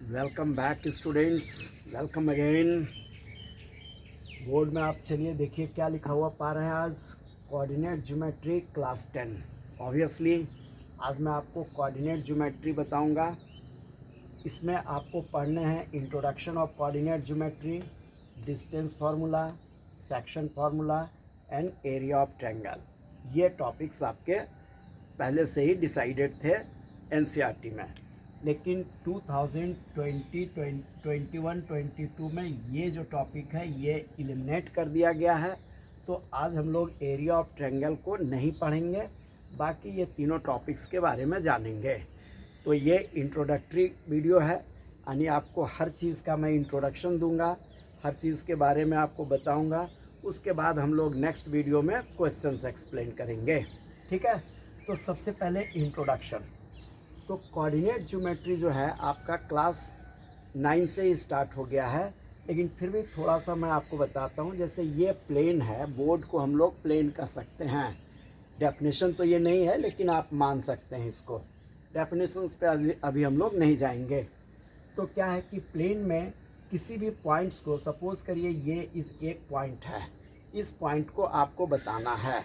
Welcome back students, welcome again. Board में आप चलिए देखिए क्या लिखा हुआ पा रहे हैं आज। Coordinate geometry class 10। ऑब्वियसली आज मैं आपको कोऑर्डिनेट ज्योमेट्री बताऊंगा। इसमें आपको पढ़ने हैं introduction of coordinate geometry, distance formula, section formula and area of triangle. ये टॉपिक्स आपके पहले से ही डिसाइडेड थे एनसीईआरटी में, लेकिन 2020, 21, 22 में ये जो टॉपिक है ये एलिमिनेट कर दिया गया है। तो आज हम लोग एरिया ऑफ ट्रायंगल को नहीं पढ़ेंगे, बाकी ये तीनों टॉपिक्स के बारे में जानेंगे। तो ये इंट्रोडक्टरी वीडियो है, यानी आपको हर चीज़ का मैं इंट्रोडक्शन दूंगा, हर चीज़ के बारे में आपको बताऊंगा। उसके बाद हम लोग नेक्स्ट वीडियो में क्वेश्चंस एक्सप्लेन करेंगे, ठीक है। तो सबसे पहले इंट्रोडक्शन। तो कोऑर्डिनेट ज्योमेट्री जो है आपका क्लास 9 से ही स्टार्ट हो गया है, लेकिन फिर भी थोड़ा सा मैं आपको बताता हूँ। जैसे ये प्लेन है, बोर्ड को हम लोग प्लेन कह सकते हैं। डेफिनेशन तो ये नहीं है, लेकिन आप मान सकते हैं इसको। डेफिनेशंस पे अभी हम लोग नहीं जाएंगे। तो क्या है कि प्लेन में किसी भी पॉइंट्स को, सपोज करिए ये इस एक पॉइंट है, इस पॉइंट को आपको बताना है।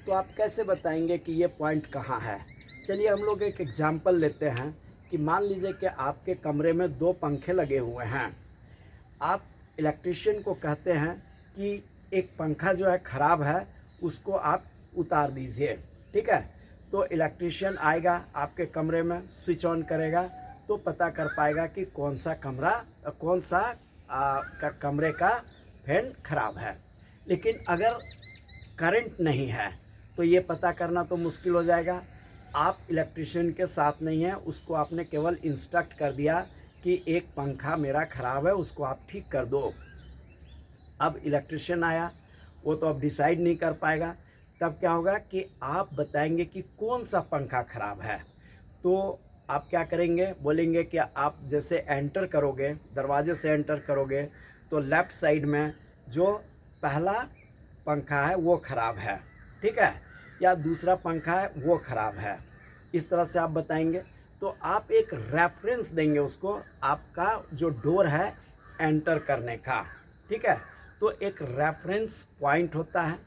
तो आप कैसे बताएंगे कि ये पॉइंट कहाँ है? चलिए हम लोग एक एग्जांपल लेते हैं कि मान लीजिए कि आपके कमरे में 2 पंखे लगे हुए हैं। आप इलेक्ट्रिशियन को कहते हैं कि एक पंखा जो है ख़राब है, उसको आप उतार दीजिए, ठीक है। तो इलेक्ट्रिशियन आएगा आपके कमरे में, स्विच ऑन करेगा, तो पता कर पाएगा कि कौन सा कमरे का फैन ख़राब है। लेकिन अगर करंट नहीं है तो ये पता करना तो मुश्किल हो जाएगा। आप इलेक्ट्रिशियन के साथ नहीं हैं, उसको आपने केवल इंस्ट्रक्ट कर दिया कि एक पंखा मेरा ख़राब है, उसको आप ठीक कर दो। अब इलेक्ट्रिशियन आया, वो तो अब डिसाइड नहीं कर पाएगा। तब क्या होगा कि आप बताएंगे कि कौन सा पंखा ख़राब है। तो आप क्या करेंगे, बोलेंगे कि आप जैसे एंटर करोगे, दरवाजे से एंटर करोगे, तो लेफ़्ट साइड में जो पहला पंखा है वो ख़राब है, ठीक है, या दूसरा पंखा है वो ख़राब है। इस तरह से आप बताएंगे। तो आप एक रेफरेंस देंगे उसको, आपका जो डोर है एंटर करने का, ठीक है। तो एक रेफरेंस पॉइंट होता है।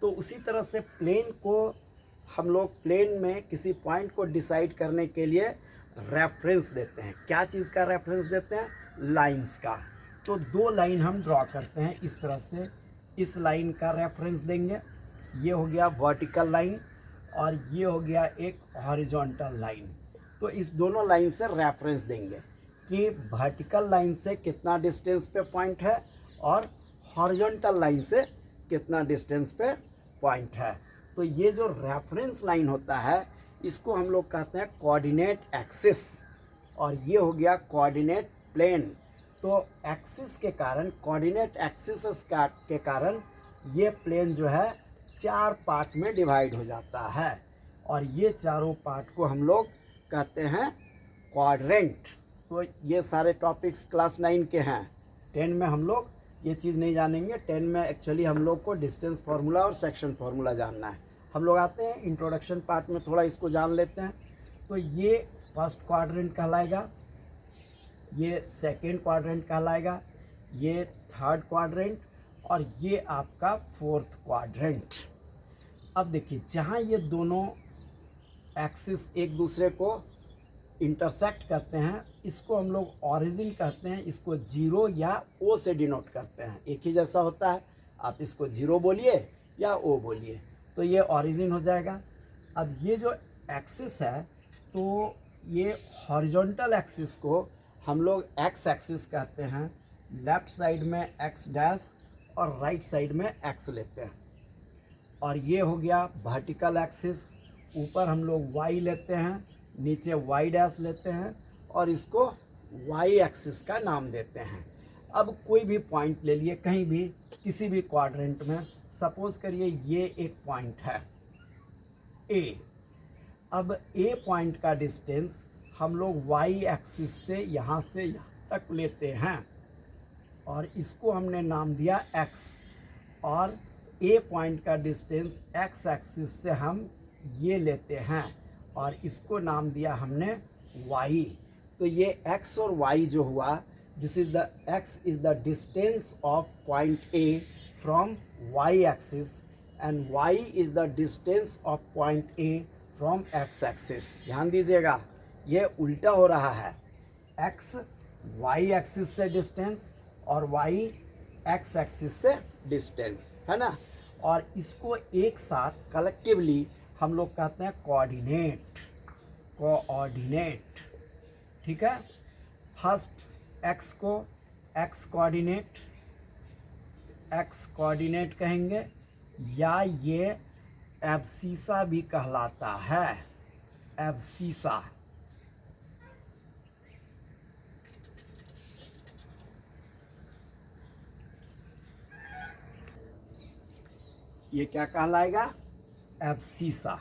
तो उसी तरह से प्लेन को हम लोग, प्लेन में किसी पॉइंट को डिसाइड करने के लिए रेफरेंस देते हैं। क्या चीज़ का रेफरेंस देते हैं? लाइंस का। तो 2 लाइन हम ड्रॉ करते हैं इस तरह से। इस लाइन का रेफरेंस देंगे, ये हो गया वर्टिकल लाइन, और ये हो गया एक हॉरिजॉन्टल लाइन। तो इस दोनों लाइन से रेफरेंस देंगे कि वर्टिकल लाइन से कितना डिस्टेंस पे पॉइंट है और हॉरिजॉन्टल लाइन से कितना डिस्टेंस पे पॉइंट है। तो ये जो रेफरेंस लाइन होता है, इसको हम लोग कहते हैं कोऑर्डिनेट एक्सिस, और ये हो गया कोऑर्डिनेट प्लेन। तो एक्सिस के कारण, कोऑर्डिनेट एक्सिस के कारण ये प्लेन जो है 4 पार्ट में डिवाइड हो जाता है, और ये चारों पार्ट को हम लोग कहते हैं क्वाड्रेंट। तो ये सारे टॉपिक्स क्लास 9 के हैं। 10 में हम लोग ये चीज़ नहीं जानेंगे। 10 में एक्चुअली हम लोग को डिस्टेंस फार्मूला और सेक्शन फार्मूला जानना है। हम लोग आते हैं इंट्रोडक्शन पार्ट में, थोड़ा इसको जान लेते हैं। तो ये फर्स्ट क्वाड्रेंट कहलाएगा, ये सेकेंड क्वाड्रेंट कहलाएगा, ये थर्ड क्वाड्रेंट, और ये आपका फोर्थ क्वाड्रेंट। अब देखिए, जहाँ ये दोनों एक्सिस एक दूसरे को इंटरसेक्ट करते हैं, इसको हम लोग ऑरिजिन कहते हैं। इसको 0 या O से डिनोट करते हैं। एक ही जैसा होता है, आप इसको 0 बोलिए या O बोलिए, तो ये ऑरिजिन हो जाएगा। अब ये जो एक्सिस है, तो ये हॉरिजॉन्टल एक्सिस को हम लोग एक्स एक्सिस कहते हैं। लेफ़्ट साइड में एक्स डैश और राइट साइड में एक्स लेते हैं। और ये हो गया वर्टिकल एक्सिस, ऊपर हम लोग वाई लेते हैं, नीचे वाई डैश लेते हैं, और इसको वाई एक्सिस का नाम देते हैं। अब कोई भी पॉइंट ले लिए कहीं भी, किसी भी क्वाड्रेंट में, सपोज करिए ये एक पॉइंट है ए। अब ए पॉइंट का डिस्टेंस हम लोग वाई एक्सिस से यहाँ तक लेते हैं, और इसको हमने नाम दिया एक्स। और ए पॉइंट का डिस्टेंस एक्स एक्सिस से हम ये लेते हैं, और इसको नाम दिया हमने वाई। तो ये x और y जो हुआ, this is the x is the distance of point A from y axis and y is the distance of point A from x axis. ध्यान दीजिएगा, ये उल्टा हो रहा है, x y एक्सिस से डिस्टेंस और y x एक्सिस से डिस्टेंस, है ना। और इसको एक साथ कलेक्टिवली हम लोग कहते हैं कोऑर्डिनेट, कोऑर्डिनेट, ठीक है। फर्स्ट x को x कोऑर्डिनेट कहेंगे, या ये एब्सीसा भी कहलाता है, एब्सीसा। ये क्या कहलाएगा, एब्सीसा।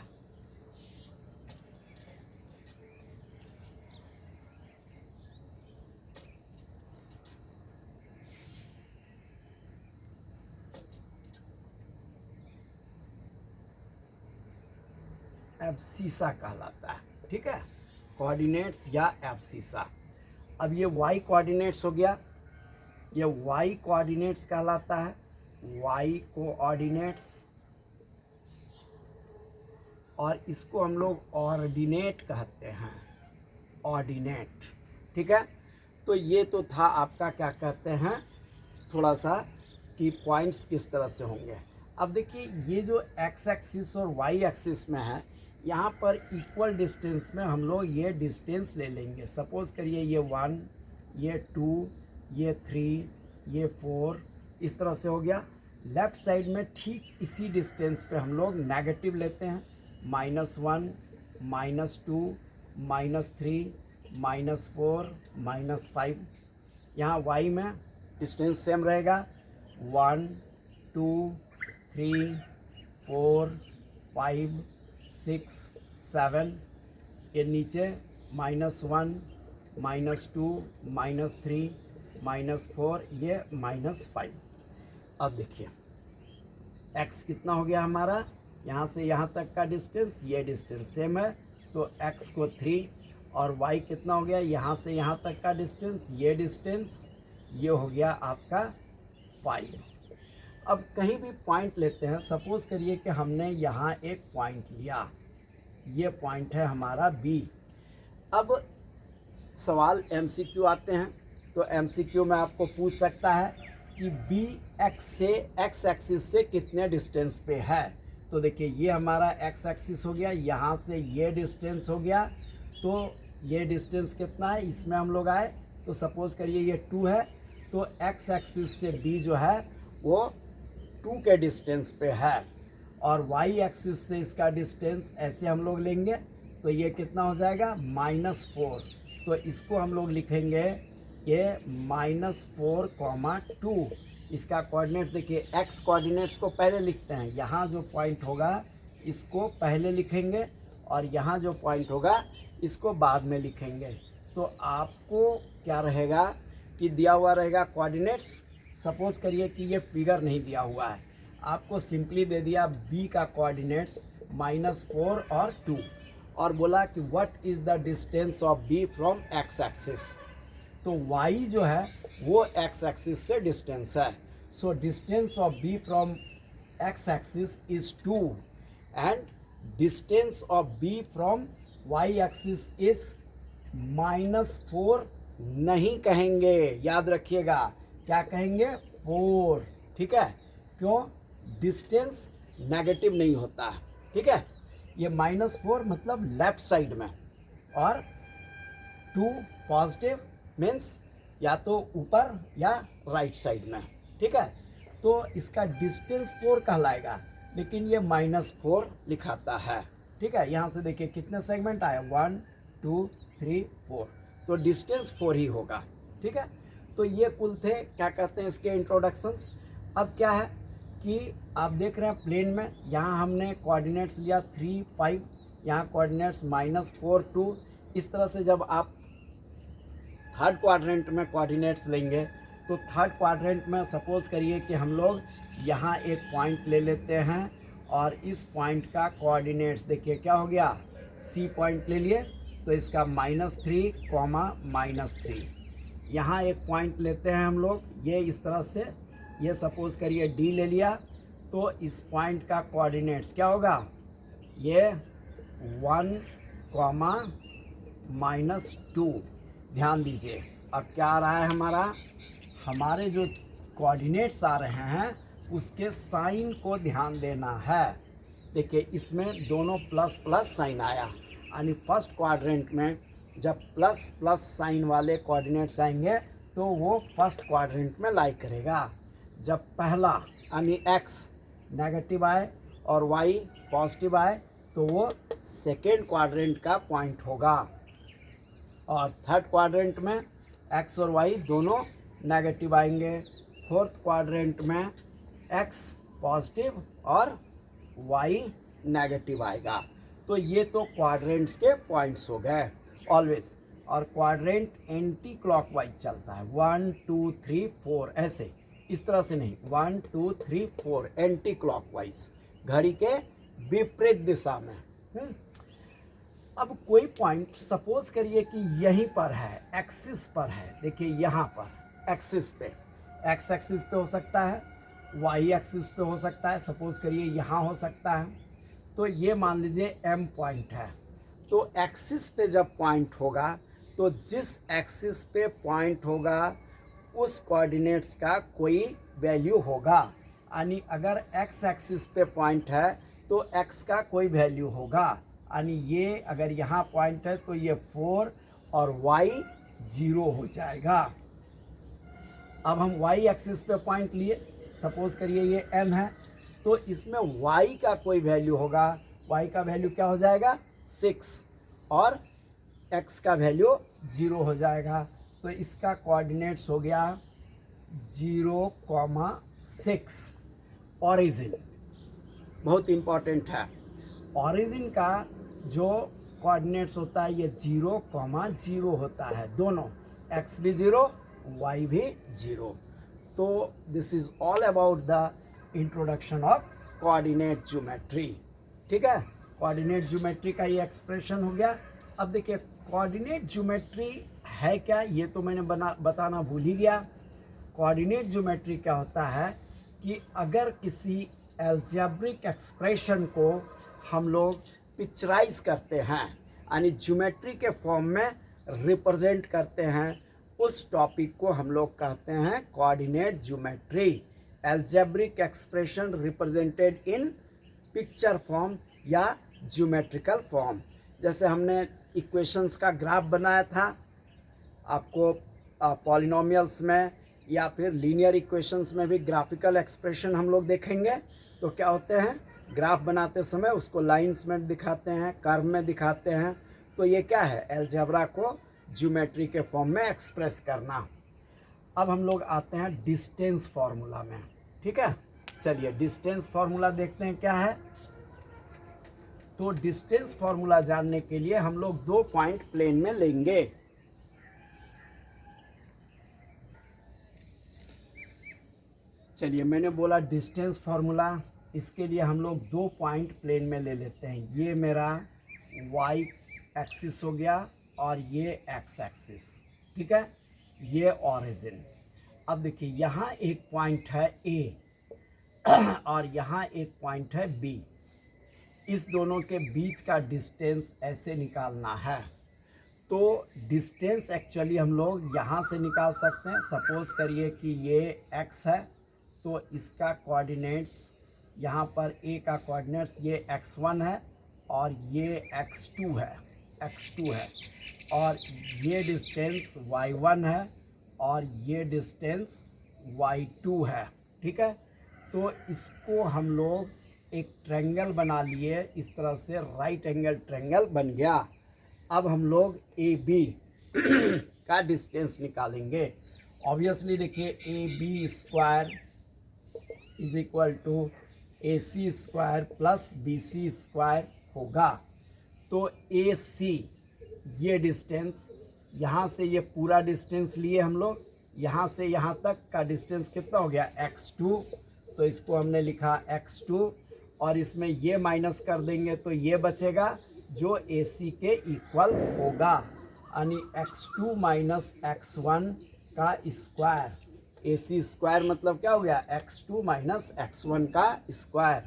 एब्सीसा कहलाता है, ठीक है, कोऑर्डिनेट्स या एब्सीसा। अब ये y कोऑर्डिनेट्स हो गया, ये y कोऑर्डिनेट्स कहलाता है, y कोऑर्डिनेट्स, और इसको हम लोग ऑर्डिनेट कहते हैं, ऑर्डिनेट, ठीक है। तो ये तो था आपका क्या कहते हैं, थोड़ा सा कि पॉइंट्स किस तरह से होंगे। अब देखिए ये जो x एक्सिस और y एक्सिस में है, यहाँ पर इक्वल डिस्टेंस में हम लोग ये डिस्टेंस ले लेंगे। सपोज़ करिए ये 1, ये 2, ये 3, ये 4, इस तरह से हो गया। लेफ़्ट साइड में ठीक इसी डिस्टेंस पे हम लोग नेगेटिव लेते हैं, -1, -2, -3, -4, -5। यहाँ y में डिस्टेंस सेम रहेगा, 1, 2, 3, 4, 5, 6, 7, ये नीचे -1, -2, -3, -4, ये -5। अब देखिए x कितना हो गया हमारा, यहाँ से यहाँ तक का डिस्टेंस, ये डिस्टेंस सेम है, तो x को 3, और y कितना हो गया, यहाँ से यहाँ तक का डिस्टेंस, ये डिस्टेंस, ये हो गया आपका 5। अब कहीं भी पॉइंट लेते हैं, सपोज़ करिए कि हमने यहाँ एक पॉइंट लिया, ये पॉइंट है हमारा B। अब सवाल MCQ आते हैं, तो MCQ में आपको पूछ सकता है कि B x से x एक्सिस से कितने डिस्टेंस पे है। तो देखिए ये हमारा x एक्सिस हो गया, यहाँ से ये डिस्टेंस हो गया, तो ये डिस्टेंस कितना है, इसमें हम लोग आए, तो सपोज़ करिए ये 2 है, तो x एक्सिस से B जो है वो 2 के डिस्टेंस पे है, और y एक्सिस से इसका डिस्टेंस ऐसे हम लोग लेंगे, तो ये कितना हो जाएगा, -4। तो इसको हम लोग लिखेंगे ये -4, 2। इसका कोऑर्डिनेट्स देखिए, x कोऑर्डिनेट्स को पहले लिखते हैं, यहाँ जो पॉइंट होगा इसको पहले लिखेंगे, और यहाँ जो पॉइंट होगा इसको बाद में लिखेंगे। तो आपको क्या रहेगा कि दिया हुआ रहेगा कोऑर्डिनेट्स। सपोज़ करिए कि ये फिगर नहीं दिया हुआ है, आपको सिंपली दे दिया b का कोऑर्डिनेट्स -4 और 2, और बोला कि what is the distance of b from x axis. तो y जो है वो x एक्सिस से डिस्टेंस है, so distance of b from x axis is 2, and distance of b from y axis is -4 नहीं कहेंगे, याद रखिएगा, क्या कहेंगे, 4, ठीक है। क्यों, डिस्टेंस नेगेटिव नहीं होता है, ठीक है। ये -4 मतलब लेफ्ट साइड में, और 2 पॉजिटिव मीन्स या तो ऊपर या राइट साइड में, ठीक है। तो इसका डिस्टेंस 4 कहलाएगा, लेकिन ये -4 लिखाता है, ठीक है। यहाँ से देखिए कितने सेगमेंट आए, 1, 2, 3, 4, तो डिस्टेंस 4 ही होगा, ठीक है। तो ये कुल थे क्या कहते हैं इसके इंट्रोडक्शंस। अब क्या है कि आप देख रहे हैं प्लेन में, यहाँ हमने कोऑर्डिनेट्स लिया 3, 5, यहाँ कोऑर्डिनेट्स -4, 2। इस तरह से जब आप थर्ड क्वाड्रेंट में कोऑर्डिनेट्स लेंगे, तो थर्ड क्वाड्रेंट में सपोज़ करिए कि हम लोग यहाँ एक पॉइंट ले लेते हैं, और इस पॉइंट का कोऑर्डिनेट्स देखिए क्या हो गया, C पॉइंट ले लिए, तो इसका -3, -3। यहाँ एक पॉइंट लेते हैं हम लोग, ये इस तरह से, ये सपोज़ करिए डी ले लिया, तो इस पॉइंट का कोऑर्डिनेट्स क्या होगा, ये 1, -2। ध्यान दीजिए अब क्या आ रहा है हमारे जो कोऑर्डिनेट्स आ रहे हैं उसके साइन को ध्यान देना है। देखिए इसमें दोनों प्लस प्लस साइन आया, यानी फर्स्ट क्वाड्रेंट में जब प्लस प्लस साइन वाले कोऑर्डिनेट्स आएंगे तो वो फर्स्ट क्वाड्रेंट में लाई करेगा। जब पहला यानी एक्स नेगेटिव आए और वाई पॉजिटिव आए तो वो सेकेंड क्वाड्रेंट का पॉइंट होगा, और थर्ड क्वाड्रेंट में एक्स और वाई दोनों नेगेटिव आएंगे, फोर्थ क्वाड्रेंट में एक्स पॉजिटिव और वाई नेगेटिव आएगा। तो ये तो क्वाड्रेंट्स के पॉइंट्स हो गए ऑलवेज, और क्वाड्रेंट एंटी क्लॉकवाइज चलता है, 1 2 3 4 ऐसे, इस तरह से नहीं, 1 2 3 4 एंटी क्लॉकवाइज, घड़ी के विपरीत दिशा में। अब कोई पॉइंट सपोज करिए कि यहीं पर है, एक्सिस पर है, देखिए यहाँ पर एक्सिस पे, एक्स एक्सिस पे हो सकता है, वाई एक्सिस पे हो सकता है, सपोज करिए यहाँ हो सकता है। तो ये मान लीजिए एम पॉइंट है, तो एक्सिस पे जब पॉइंट होगा तो जिस एक्सिस पे पॉइंट होगा उस कोऑर्डिनेट्स का कोई वैल्यू होगा, यानी अगर एक्स एक्सिस पे पॉइंट है तो एक्स का कोई वैल्यू होगा, यानी ये अगर यहाँ पॉइंट है तो ये 4 और y 0 हो जाएगा। अब हम y एक्सिस पे पॉइंट लिए, सपोज करिए ये m है, तो इसमें y का कोई वैल्यू होगा, y का वैल्यू क्या हो जाएगा 6, और x का वैल्यू 0 हो जाएगा। तो इसका कोऑर्डिनेट्स हो गया 0,6। ऑरिजिन बहुत इम्पॉर्टेंट है, ऑरिजिन का जो कोऑर्डिनेट्स होता है ये 0,0 होता है, दोनों x भी 0 y भी 0। तो this is all about the introduction of coordinate geometry. ठीक है, कोऑर्डिनेट ज्योमेट्री का ये एक्सप्रेशन हो गया। अब देखिए कोऑर्डिनेट ज्योमेट्री है क्या, ये तो मैंने बताना भूल ही गया। कोऑर्डिनेट ज्योमेट्री क्या होता है कि अगर किसी एल्जेब्रिक एक्सप्रेशन को हम लोग पिक्चराइज करते हैं, यानी ज्योमेट्री के फॉर्म में रिप्रेजेंट करते हैं, उस टॉपिक को हम लोग कहते हैं coordinate geometry. Algebraic expression represented in picture form या ज्योमेट्रिकल फॉर्म। जैसे हमने इक्वेशंस का ग्राफ बनाया था, आपको पॉलिनोमियल्स में या फिर लीनियर इक्वेशंस में भी ग्राफिकल एक्सप्रेशन हम लोग देखेंगे। तो क्या होते हैं, ग्राफ बनाते समय उसको लाइंस में दिखाते हैं, कर्व में दिखाते हैं। तो ये क्या है, अलजेब्रा को ज्योमेट्री के फॉर्म में एक्सप्रेस करना। अब हम लोग आते हैं डिस्टेंस फार्मूला में। ठीक है, चलिए डिस्टेंस फार्मूला देखते हैं क्या है। तो डिस्टेंस फार्मूला जानने के लिए हम लोग 2 पॉइंट प्लेन में लेंगे। चलिए मैंने बोला डिस्टेंस फार्मूला, इसके लिए हम लोग 2 पॉइंट प्लेन में ले लेते हैं। ये मेरा y एक्सिस हो गया और ये x एक्सिस। ठीक है, ये ऑरिजिन। अब देखिए यहाँ एक पॉइंट है A और यहाँ एक पॉइंट है B। इस दोनों के बीच का डिस्टेंस ऐसे निकालना है। तो डिस्टेंस एक्चुअली हम लोग यहाँ से निकाल सकते हैं। सपोज करिए कि ये x है, तो इसका कोऑर्डिनेट्स यहाँ पर A का कोऑर्डिनेट्स ये x1 है और ये x2 है, और ये डिस्टेंस y1 है और ये डिस्टेंस y2 है। ठीक है, तो इसको हम लोग एक ट्रायंगल बना लिए, इस तरह से राइट एंगल ट्रायंगल बन गया। अब हम लोग AB का डिस्टेंस निकालेंगे। ऑब्वियसली देखिए AB square is equal to AC square plus BC square होगा। तो AC ये डिस्टेंस, यहाँ से ये पूरा डिस्टेंस लिए हम लोग, यहाँ से यहाँ तक का डिस्टेंस कितना हो गया x2, तो इसको हमने लिखा x2, और इसमें ये माइनस कर देंगे तो ये बचेगा, जो AC के इक्वल होगा, यानी x2 माइनस x1 का स्क्वायर। AC स्क्वायर मतलब क्या हो गया, x2 माइनस x1 का स्क्वायर।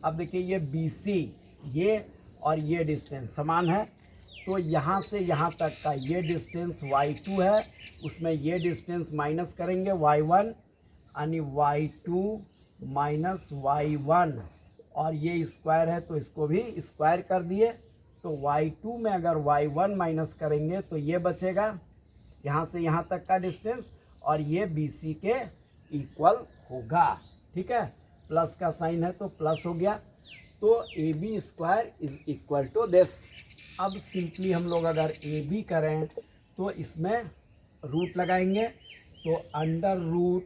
अब देखिए ये BC, ये और ये डिस्टेंस समान है, तो यहाँ से यहाँ तक का ये डिस्टेंस y2 है, उसमें ये डिस्टेंस माइनस करेंगे y1, यानी y2 माइनस y1, और ये स्क्वायर है तो इसको भी स्क्वायर कर दिए। तो y2 में अगर y1 माइनस करेंगे तो ये बचेगा, यहाँ से यहाँ तक का डिस्टेंस, और ये BC के इक्वल होगा। ठीक है, प्लस का साइन है तो प्लस हो गया। तो AB square is equal to this. अब सिंपली हम लोग अगर AB करें तो इसमें रूट लगाएंगे, तो under root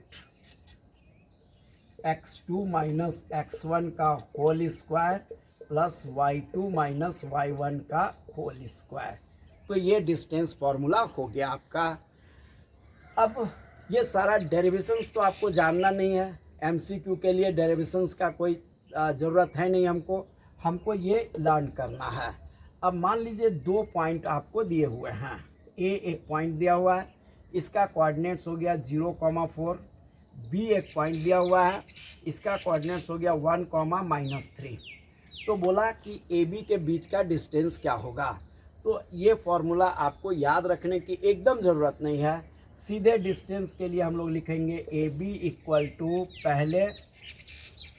x2 minus x1 का whole square plus y2 minus y1 का होल स्क्वायर। तो ये डिस्टेंस फॉर्मूला हो गया आपका। अब ये सारा डेरिवेशंस तो आपको जानना नहीं है, MCQ के लिए डेरिवेशंस का कोई ज़रूरत है नहीं, हमको ये लर्न करना है। अब मान लीजिए 2 पॉइंट आपको दिए हुए हैं, A एक पॉइंट दिया हुआ है, इसका कोऑर्डिनेट्स हो गया 0,4, B एक पॉइंट दिया हुआ है, इसका कोऑर्डिनेट्स हो गया 1,-3। तो बोला कि AB के बीच का डिस्टेंस क्या होगा। तो ये फॉर्मूला आपको याद रखने की एकदम ज़रूरत नहीं है, सीधे डिस्टेंस के लिए हम लोग लिखेंगे AB इक्वल टू पहले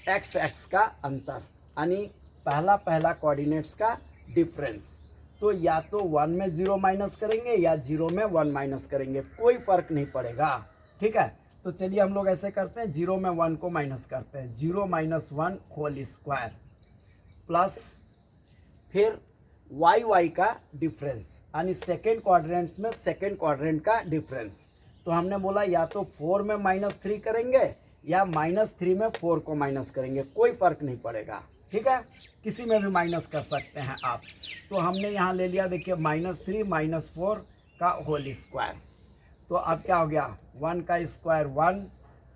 x का अंतर, यानी पहला कोऑर्डिनेट्स का डिफरेंस। तो या तो 1 में 0 माइनस करेंगे या 0 में 1 माइनस करेंगे, कोई फ़र्क नहीं पड़ेगा। ठीक है, तो चलिए हम लोग ऐसे करते हैं, 0 में 1 को माइनस करते हैं, 0 माइनस 1 होल स्क्वायर प्लस फिर y का डिफरेंस, यानी सेकेंड क्वाड्रेंट्स में सेकेंड क्वाड्रेंट का डिफरेंस। तो हमने बोला या तो 4 में -3 करेंगे या -3 में 4 को माइनस करेंगे, कोई फ़र्क नहीं पड़ेगा। ठीक है, किसी में भी माइनस कर सकते हैं आप। तो हमने यहाँ ले लिया, देखिए -3 - 4 का होल स्क्वायर। तो अब क्या हो गया, 1 का स्क्वायर 1,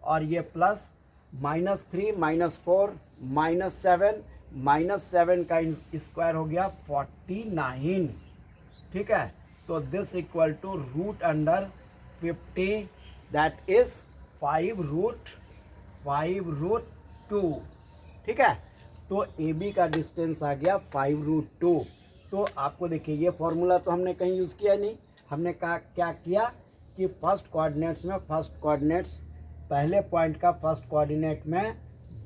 और ये प्लस -3 - 4 -7 का स्क्वायर हो गया 49। ठीक है, तो this equal to root under 50, that is 5√2। ठीक है, तो AB का डिस्टेंस आ गया 5√2। तो आपको देखिए ये फॉर्मूला तो हमने कहीं यूज़ किया नहीं, हमने कहा क्या किया कि फर्स्ट कोऑर्डिनेट्स में फर्स्ट कोऑर्डिनेट्स, पहले पॉइंट का फर्स्ट कोऑर्डिनेट में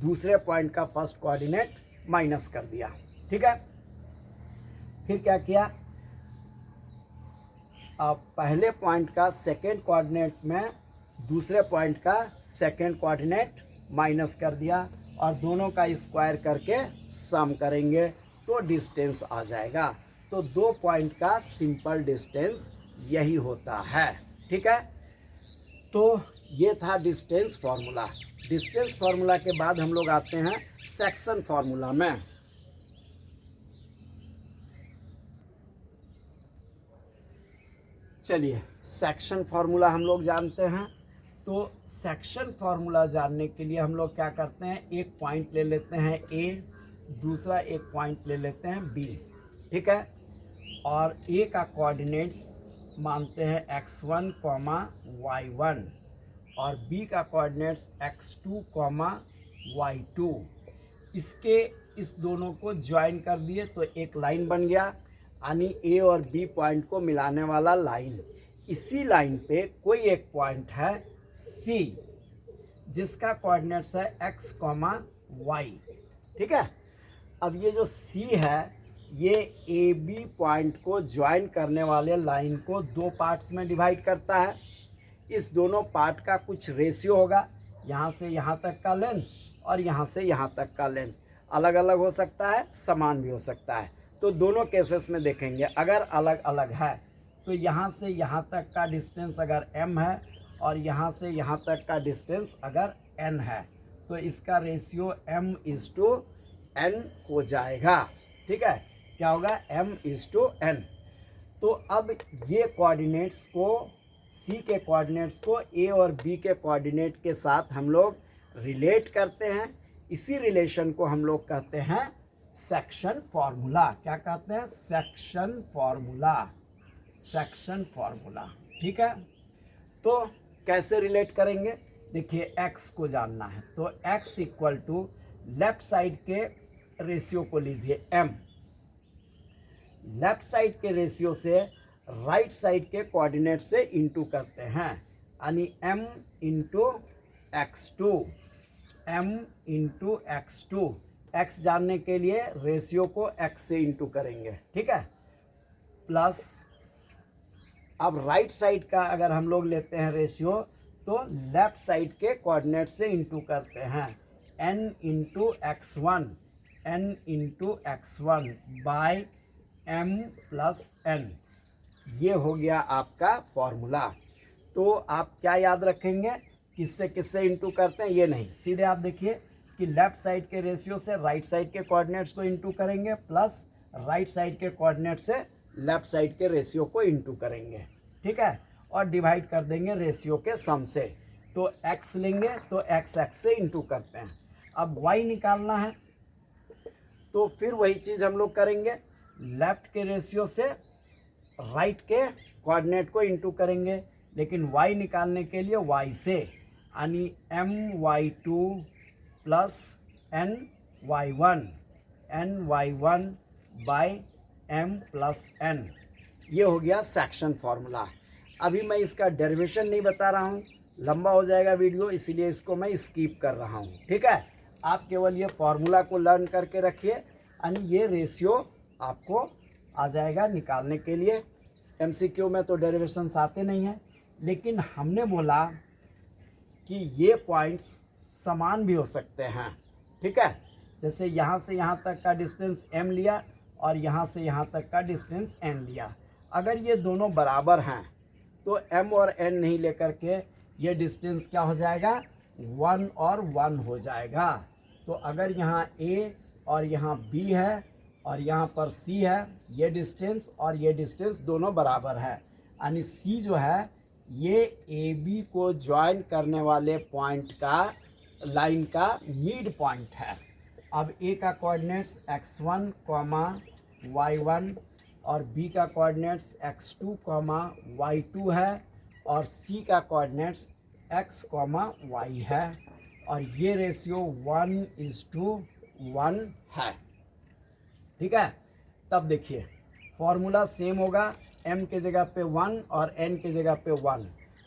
दूसरे पॉइंट का फर्स्ट कोऑर्डिनेट माइनस कर दिया। ठीक है, फिर क्या किया, अब पहले पॉइंट का सेकेंड कोऑर्डिनेट में दूसरे पॉइंट का सेकेंड कोऑर्डिनेट माइनस कर दिया, और दोनों का स्क्वायर करके सम करेंगे तो डिस्टेंस आ जाएगा। तो 2 पॉइंट का सिंपल डिस्टेंस यही होता है। ठीक है, तो ये था डिस्टेंस फार्मूला। डिस्टेंस फार्मूला के बाद हम लोग आते हैं सेक्शन फार्मूला में। चलिए सेक्शन फार्मूला हम लोग जानते हैं। तो सेक्शन फार्मूला जानने के लिए हम लोग क्या करते हैं, एक पॉइंट ले लेते हैं A, दूसरा एक पॉइंट ले लेते हैं B। ठीक है, और A का कोऑर्डिनेट्स मानते हैं x1, y1, और B का कोऑर्डिनेट्स x2, y2। इस दोनों को ज्वाइन कर दिए तो एक लाइन बन गया, यानी A और B पॉइंट को मिलाने वाला लाइन। इसी लाइन पे कोई एक पॉइंट है C, जिसका कोऑर्डिनेट्स है x, y। ठीक है, अब ये जो C है ये AB पॉइंट को ज्वाइन करने वाले लाइन को 2 पार्ट्स में डिवाइड करता है। इस दोनों पार्ट का कुछ रेशियो होगा, यहाँ से यहाँ तक का लेंथ और यहाँ से यहाँ तक का लेंथ अलग अलग हो सकता है, समान भी हो सकता है। तो दोनों केसेस में देखेंगे, अगर अलग अलग है तो यहाँ से यहाँ तक का डिस्टेंस अगर m है और यहाँ से यहाँ तक का डिस्टेंस अगर n है, तो इसका रेशियो m/n हो जाएगा। ठीक है, क्या होगा, m/n। तो अब ये कोऑर्डिनेट्स को, C के कोऑर्डिनेट्स को A और B के कोऑर्डिनेट के साथ हम लोग रिलेट करते हैं। इसी रिलेशन को हम लोग कहते हैं सेक्शन फॉर्मूला। क्या कहते हैं? Section formula, section formula. ठीक है, तो कैसे रिलेट करेंगे? देखिए x को जानना है तो x equal to left side के रेशियो को लीजिए m, लेफ्ट साइड के रेशियो से राइट साइड के कोऑर्डिनेट से इंटू करते हैं, यानी m into x2, m into x2। x जानने के लिए रेशियो को x से इंटू करेंगे, ठीक है, प्लस अब राइट साइड का अगर हम लोग लेते हैं रेशियो तो लेफ्ट साइड के कोऑर्डिनेट से इंटू करते हैं, n into x1, n into x1 by m plus n। ये हो गया आपका फॉर्मूला। तो आप क्या याद रखेंगे? किससे किससे इंटू करते हैं ये नहीं, सीधे आप देखिए कि लेफ्ट साइड के रेशियो से राइट साइड के कोऑर्डिनेट्स को इंटू करेंगे प्लस राइट साइड के कोऑर्डिनेट से लेफ्ट साइड के रेशियो को इंटू करेंगे, ठीक है, और डिवाइड कर देंगे रेशियो के सम से। तो x लेंगे तो x से इंटू करते हैं। अब y निकालना है तो फिर वही चीज़ हम लोग करेंगे, लेफ्ट के रेशियो से राइट के कोऑर्डिनेट को इंटू करेंगे, लेकिन y निकालने के लिए y से, यानी my2 plus ny1 by m plus n। ये हो गया सेक्शन फार्मूला। अभी मैं इसका डेरिवेशन नहीं बता रहा हूँ, लंबा हो जाएगा वीडियो, इसीलिए इसको मैं स्किप कर रहा हूँ, ठीक है। आप केवल ये फार्मूला को लर्न करके रखिए, यानी ये रेशियो आपको आ जाएगा निकालने के लिए। MCQ में तो डेरिवेशंस आते नहीं हैं, लेकिन हमने बोला कि ये पॉइंट्स समान भी हो सकते हैं, ठीक है। जैसे यहाँ से यहाँ तक का डिस्टेंस m लिया और यहाँ से यहाँ तक का डिस्टेंस n लिया, अगर ये दोनों बराबर हैं तो m और n नहीं लेकर के ये डिस्टेंस क्या हो जाएगा? 1 और 1 हो जाएगा। तो अगर यहाँ a और यहाँ b है और यहाँ पर c है, ये डिस्टेंस और ये डिस्टेंस दोनों बराबर है, यानी c जो है ये AB को ज्वाइन करने वाले पॉइंट का, लाइन का मिड पॉइंट है। अब A का कोऑर्डिनेट्स x1, y1 और B का कोऑर्डिनेट्स x2, y2 है और C का कोऑर्डिनेट्स x, y है, और ये रेशियो 1:1 है, ठीक है। तब देखिए फॉर्मूला सेम होगा, m के जगह पे 1 और n के जगह पे 1,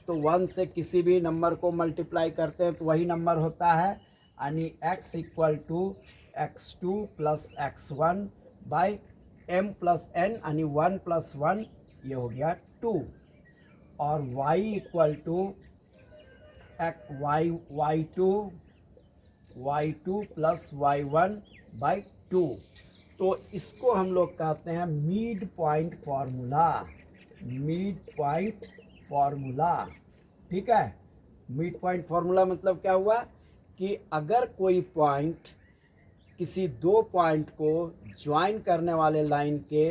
तो 1 से किसी भी नंबर को मल्टीप्लाई करते हैं तो वही नंबर होता है, यानी x equal to x2 plus x1 by m plus n, यानी 1 प्लस 1 ये हो गया 2, और y equal to y2 plus y1 by 2। तो इसको हम लोग कहते हैं mid point formula, mid point formula, ठीक है। मिड पॉइंट फार्मूला मतलब क्या हुआ कि अगर कोई पॉइंट किसी दो पॉइंट को ज्वाइन करने वाले लाइन के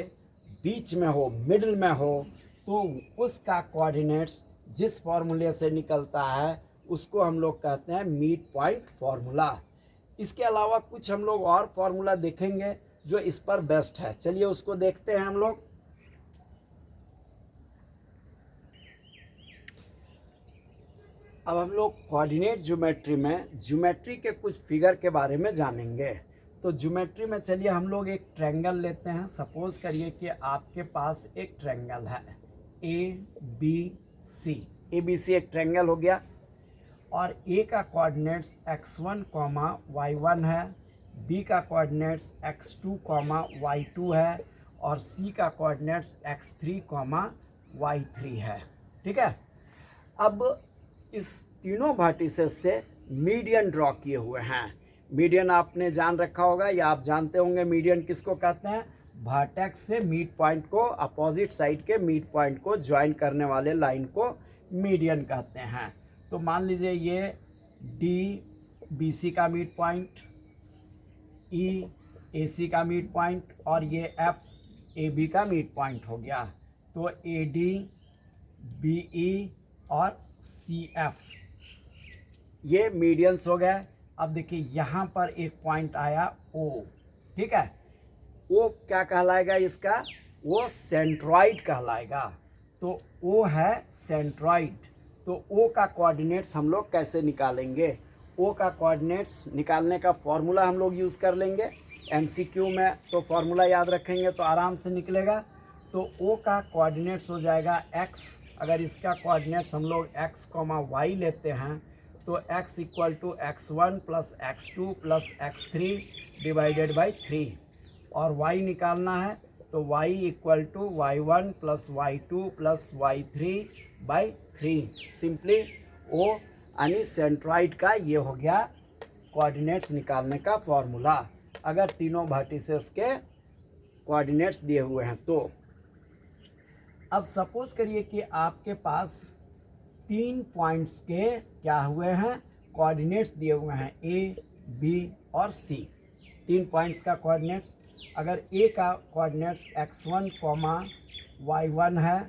बीच में हो, मिडिल में हो, तो उसका कोऑर्डिनेट्स जिस फार्मूले से निकलता है उसको हम लोग कहते हैं मिड पॉइंट फार्मूला। इसके अलावा कुछ हम लोग और फार्मूला देखेंगे जो इस पर बेस्ट है, चलिए उसको देखते हैं हम लोग। अब हम लोग कोऑर्डिनेट ज्योमेट्री में ज्योमेट्री के कुछ फिगर के बारे में जानेंगे। तो ज्योमेट्री में चलिए हम लोग एक ट्रायंगल लेते हैं। सपोज करिए कि आपके पास एक ट्रायंगल है ABC, ABC एक ट्रायंगल हो गया, और A का कोऑर्डिनेट्स x1, y1 है, B का कोऑर्डिनेट्स x2, y2 है, और C का कोऑर्डिनेट्स x3, y3 है, ठीक है। अब इस तीनों वर्टिसेस से मीडियन ड्रॉ किए हुए हैं। मीडियन आपने जान रखा होगा या आप जानते होंगे मीडियन किसको कहते हैं? वर्टेक्स से मिड पॉइंट को, अपोजिट साइड के मिड पॉइंट को ज्वाइन करने वाले लाइन को मीडियन कहते हैं। तो मान लीजिए ये DBC का मिड पॉइंट, EAC का मिड पॉइंट और ये FAB का मिड पॉइंट हो गया। तो AD, BE और CF ये मीडियंस हो गए। अब देखिए यहाँ पर एक पॉइंट आया O, ठीक है। वो क्या कहलाएगा इसका, वो सेंट्रॉइड कहलाएगा। तो ओ है सेंट्रॉइड। तो ओ का कोऑर्डिनेट्स हम लोग कैसे निकालेंगे? ओ का कोऑर्डिनेट्स निकालने का फॉर्मूला हम लोग यूज़ कर लेंगे। एमसीक्यू में तो फार्मूला याद रखेंगे तो आराम से निकलेगा। तो ओ का कोऑर्डिनेट्स हो जाएगा एक्स। अगर इसका कोऑर्डिनेट्स हम लोग एक्स कॉमा वाई लेते हैं तो x equal to x1 plus x2 plus x3 divided by 3, और y निकालना है तो y equal to y1 plus y2 plus y3 by 3। Simply ओ यानी सेंट्रॉइड का ये हो गया कोऑर्डिनेट्स निकालने का फॉर्मूला, अगर तीनों वर्टिसेस के कोऑर्डिनेट्स दिए हुए हैं तो। अब सपोज करिए कि आपके पास 3 पॉइंट्स के क्या हुए हैं, कोऑर्डिनेट्स दिए हुए हैं, ए, बी और सी। 3 पॉइंट्स का कोऑर्डिनेट्स, अगर ए का कोऑर्डिनेट्स x1 कॉमा y1 है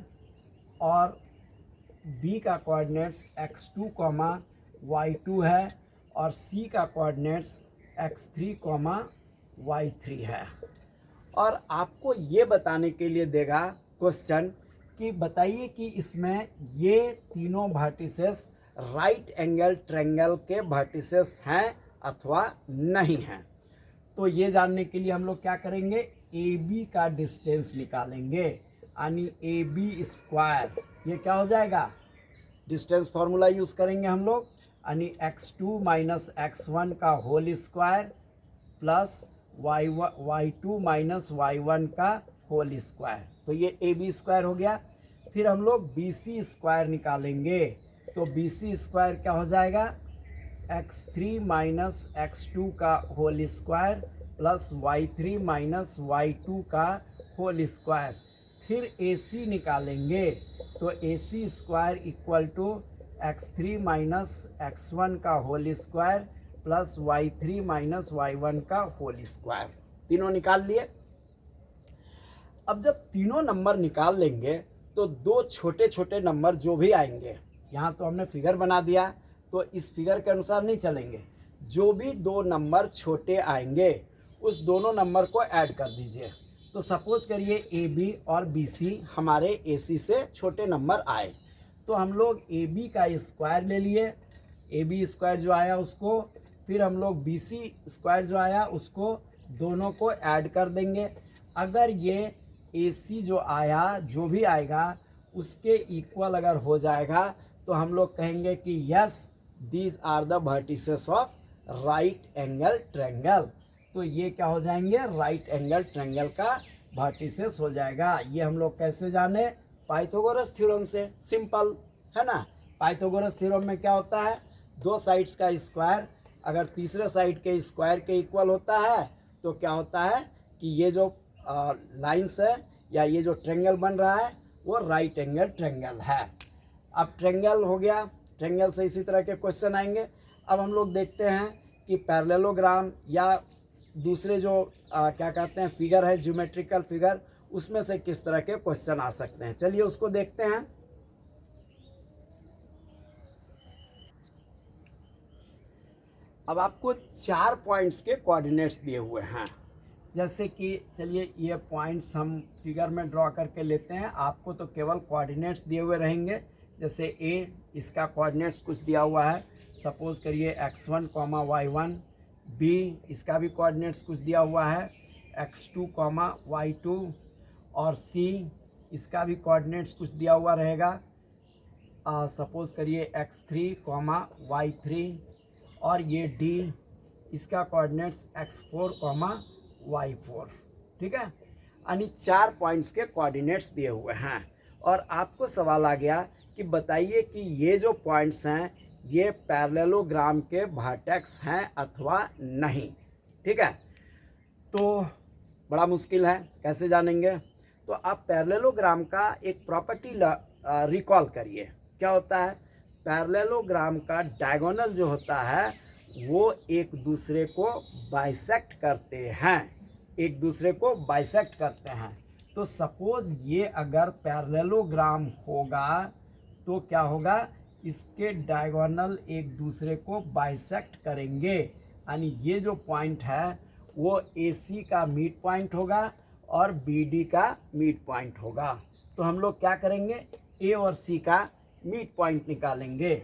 और बी का कोऑर्डिनेट्स x2 कॉमा y2 है और सी का कोऑर्डिनेट्स x3 कॉमा y3 है, और आपको ये बताने के लिए देगा क्वेश्चन कि बताइए कि इसमें ये तीनों वर्टिसेस राइट एंगल ट्रायंगल के वर्टिसेस हैं अथवा नहीं हैं। तो ये जानने के लिए हम लोग क्या करेंगे, ए बी का डिस्टेंस निकालेंगे, यानी ए बी स्क्वायर, ये क्या हो जाएगा, डिस्टेंस फार्मूला यूज़ करेंगे हम लोग, यानी x2 माइनस x1 का whole square plus y2 minus y1 का होल स्क्वायर। तो ये ए बी स्क्वायर हो गया। फिर हम लोग बी सी स्क्वायर निकालेंगे, तो बी सी स्क्वायर क्या हो जाएगा, x3 माइनस x2 का whole square plus y3 minus y2 का होल स्क्वायर। फिर ए सी निकालेंगे, तो A C square equal to x3 minus x1 का whole square plus y3 minus y1 का होल स्क्वायर। तीनों निकाल लिए। अब जब तीनों नंबर निकाल लेंगे तो दो छोटे छोटे नंबर जो भी आएंगे, यहाँ तो हमने फिगर बना दिया तो इस फिगर के अनुसार नहीं चलेंगे, जो भी दो नंबर छोटे आएंगे उस दोनों नंबर को ऐड कर दीजिए। तो सपोज करिए ए बी और बी सी हमारे ए सी से छोटे नंबर आए, तो हम लोग ए बी का स्क्वायर ले लिए, ए बी स्क्वायर जो आया उसको, फिर हम लोग बी सी स्क्वायर जो आया उसको, दोनों को ऐड कर देंगे। अगर ये ए सी जो आया, जो भी आएगा उसके इक्वल अगर हो जाएगा तो हम लोग कहेंगे कि yes these are the vertices of right angle triangle. तो ये क्या हो जाएंगे, राइट एंगल ट्रायंगल का वर्टिसेस हो जाएगा। ये हम लोग कैसे जाने, पाइथागोरस थ्योरम से, सिंपल है ना। पाइथागोरस थ्योरम में क्या होता है, दो साइड्स का स्क्वायर अगर तीसरे साइड के स्क्वायर के इक्वल होता है तो क्या होता है कि ये जो लाइन्स है या ये जो ट्रायंगल बन रहा है वो राइट एंगल ट्रायंगल है। अब ट्रायंगल हो गया, ट्रायंगल से इसी तरह के क्वेश्चन आएंगे। अब हम लोग देखते हैं कि पैरेललोग्राम या दूसरे जो क्या कहते हैं फिगर है, ज्योमेट्रिकल फिगर, उसमें से किस तरह के क्वेश्चन आ सकते हैं। चलिए उसको देखते हैं। अब आपको 4 पॉइंट्स के कोऑर्डिनेट्स दिए हुए हैं, जैसे कि चलिए ये पॉइंट्स हम फिगर में ड्रॉ करके लेते हैं। आपको तो केवल कोऑर्डिनेट्स दिए हुए रहेंगे, जैसे ए, इसका कोऑर्डिनेट्स कुछ दिया हुआ है, सपोज करिए x1 कॉमा y1, बी इसका भी कोऑर्डिनेट्स कुछ दिया हुआ है x2 कॉमा y2, और सी इसका भी कोऑर्डिनेट्स कुछ दिया हुआ रहेगा, सपोज करिए x3 कॉमा y3, और ये डी इसका कोऑर्डिनेट्स x4 कॉमा y4। ठीक है, यानी 4 पॉइंट्स के कोऑर्डिनेट्स दिए हुए हैं। और आपको सवाल आ गया कि बताइए कि ये जो पॉइंट्स हैं ये पैरेललोग्राम के वर्टेक्स हैं अथवा नहीं। ठीक है, तो बड़ा मुश्किल है, कैसे जानेंगे। तो आप पैरेललोग्राम का एक प्रॉपर्टी रिकॉल करिए। क्या होता है, पैरेललोग्राम का डायगोनल जो होता है वो एक दूसरे को बाइसेक्ट करते हैं, एक दूसरे को बाइसेक्ट करते हैं। तो सपोज ये अगर पैरेललोग्राम होगा तो क्या होगा, इसके डायगोनल एक दूसरे को बाइसेक्ट करेंगे, यानी ये जो पॉइंट है वो AC का मिड पॉइंट होगा और BD का मिड पॉइंट होगा। तो हम लोग क्या करेंगे, A और C का मिड पॉइंट निकालेंगे।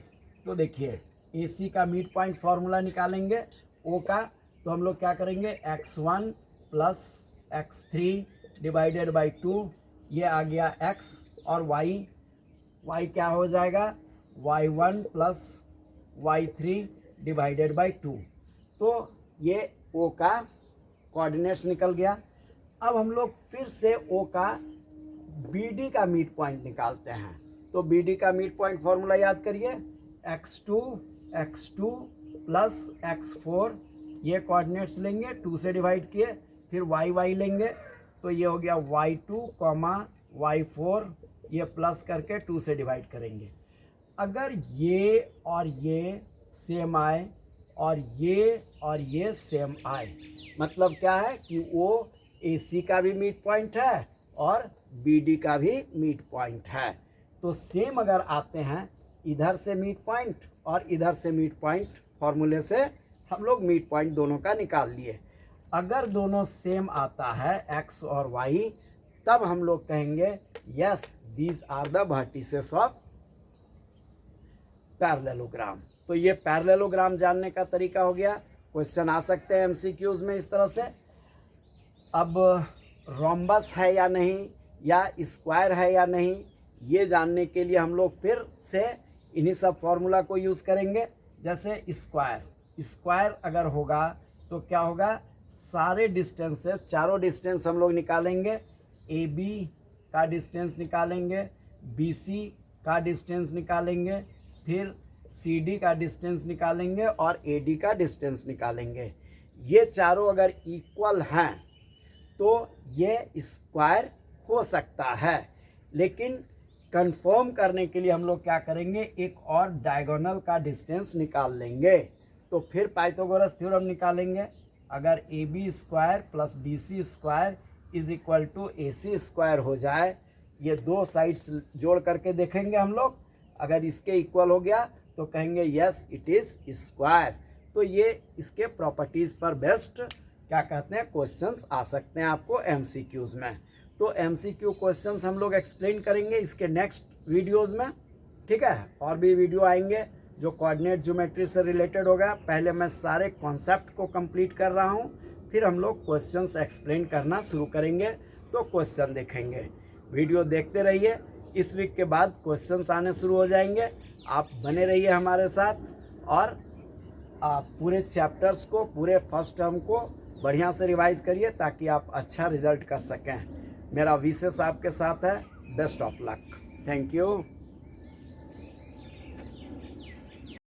तो देखिए AC का मिड पॉइंट फार्मूला निकालेंगे O का, तो हम लोग क्या करेंगे x1 plus x3 divided by 2, ये आ गया x, और y क्या हो जाएगा y1 plus y3 divided by 2। तो ये O का कोऑर्डिनेट्स निकल गया। अब हम लोग फिर से O का BD का मिड पॉइंट निकालते हैं। तो BD का मिड पॉइंट फार्मूला याद करिए, x2 प्लस x4, ये कोऑर्डिनेट्स लेंगे 2 से डिवाइड किए, फिर y लेंगे, तो ये हो गया y2, y4, ये प्लस करके 2 से डिवाइड करेंगे। अगर ये और ये सेम आए और ये सेम आए, मतलब क्या है कि वो AC का भी मिड पॉइंट है और BD का भी मिड पॉइंट है। तो सेम अगर आते हैं, इधर से मिड पॉइंट और इधर से मिड पॉइंट, फार्मूले से हम लोग मिड पॉइंट दोनों का निकाल लिए। अगर दोनों सेम आता है x और y, तब हम लोग कहेंगे yes these are the vertices of parallelogram. तो ये पैरेललोग्राम जानने का तरीका हो गया। क्वेश्चन आ सकते हैं MCQs में इस तरह से। अब रोम्बस है या नहीं, या स्क्वायर है या नहीं, ये जानने के लिए हम लोग फिर से इन्हीं सब फार्मूला को यूज़ करेंगे। जैसे स्क्वायर अगर होगा तो क्या होगा, सारे डिस्टेंसेस, चारों डिस्टेंस हम लोग निकालेंगे। AB का डिस्टेंस निकालेंगे, BC का डिस्टेंस निकालेंगे, फिर CD का डिस्टेंस निकालेंगे और AD का डिस्टेंस निकालेंगे। ये चारों अगर इक्वल हैं तो ये स्क्वायर हो सकता है। लेकिन कंफर्म करने के लिए हम लोग क्या करेंगे, एक और डायगोनल का डिस्टेंस निकाल लेंगे। तो फिर पाइथागोरस थ्योरम निकालेंगे। अगर AB square plus BC square is equal to AC square हो जाए, ये दो साइड्स जोड़ करके देखेंगे हम लोग। अगर इसके इक्वल हो गया तो कहेंगे यस इट इज़ स्क्वायर। तो ये इसके प्रॉपर्टीज़ पर बेस्ड क्या कहते हैं क्वेश्चंस आ सकते हैं आपको MCQs में। तो MCQ क्वेश्चंस हम लोग एक्सप्लेन करेंगे इसके नेक्स्ट वीडियोज़ में, ठीक है। और भी वीडियो आएंगे जो कोऑर्डिनेट ज्योमेट्री से रिलेटेड होगा। पहले मैं सारे कॉन्सेप्ट को कंप्लीट कर रहा हूँ, फिर हम लोग क्वेश्चंस एक्सप्लेन करना शुरू करेंगे, तो क्वेश्चन देखेंगे। वीडियो देखते रहिए, इस वीक के बाद क्वेश्चंस आने शुरू हो जाएंगे। आप बने रहिए हमारे साथ और आप पूरे चैप्टर्स को, पूरे फर्स्ट टर्म को बढ़िया से रिवाइज करिए ताकि आप अच्छा रिजल्ट कर सकें। मेरा विशेष आपके साथ है। Best of luck. Thank you.